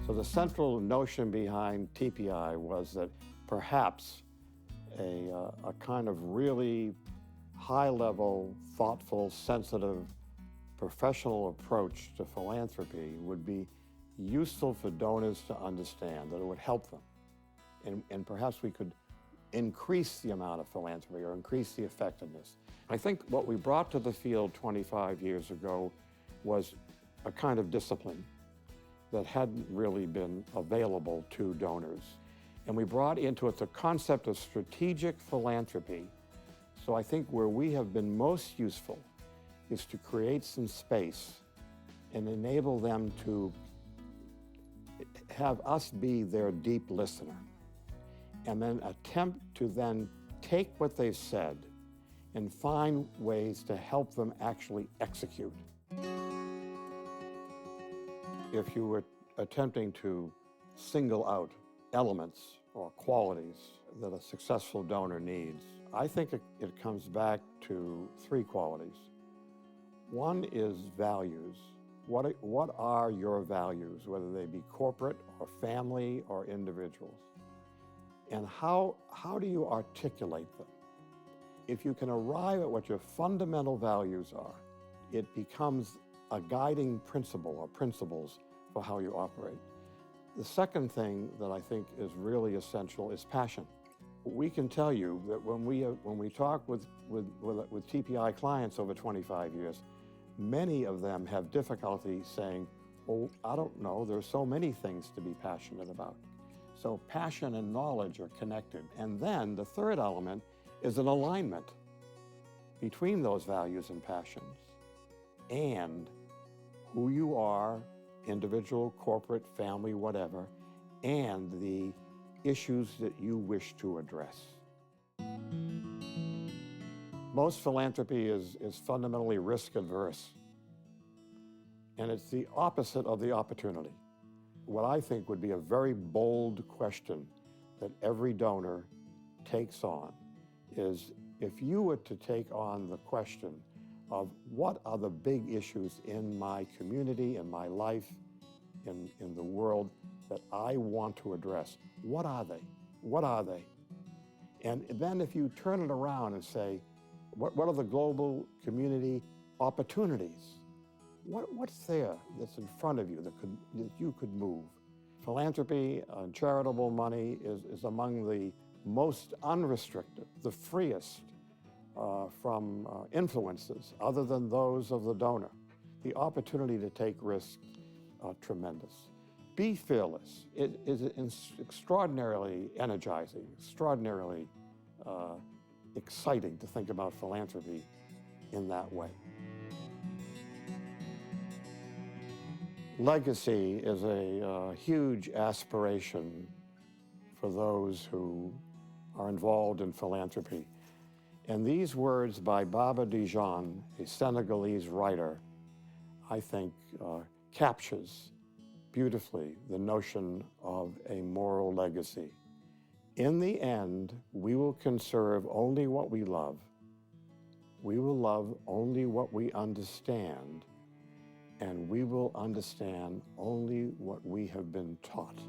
So the central notion behind TPI was that perhaps a kind of really high-level, thoughtful, sensitive, professional approach to philanthropy would be useful for donors to understand, that it would help them. And perhaps we could increase the amount of philanthropy or increase the effectiveness. I think what we brought to the field 25 years ago was a kind of discipline that hadn't really been available to donors. And we brought into it the concept of strategic philanthropy. So I think where we have been most useful is to create some space and enable them to have us be their deep listener, and then attempt to then take what they've said and find ways to help them actually execute. If you were attempting to single out elements or qualities that a successful donor needs, I think it comes back to three qualities. One is values. What are your values, whether they be corporate or family or individuals? And how do you articulate them? If you can arrive at what your fundamental values are, it becomes a guiding principle or principles for how you operate. The second thing that I think is really essential is passion. We can tell you that when we talk with TPI clients over 25 years, many of them have difficulty saying, well, I don't know, there's so many things to be passionate about. So passion and knowledge are connected. And then the third element is an alignment between those values and passions and who you are, individual, corporate, family, whatever, and the issues that you wish to address. Most philanthropy is fundamentally risk adverse, and it's the opposite of the opportunity. What I think would be a very bold question that every donor takes on is, if you were to take on the question of what are the big issues in my community, in my life, in the world that I want to address, what are they? What are they? And then if you turn it around and say, what are the global community opportunities? What's there that's in front of you that you could move? Philanthropy and charitable money is among the most unrestricted, the freest from influences other than those of the donor. The opportunity to take risks are tremendous. Be fearless. It is extraordinarily energizing, extraordinarily exciting to think about philanthropy in that way. Legacy is a huge aspiration for those who are involved in philanthropy. And these words by Baba Dijon, a Senegalese writer, I think captures beautifully the notion of a moral legacy. In the end, we will conserve only what we love. We will love only what we understand, and we will understand only what we have been taught.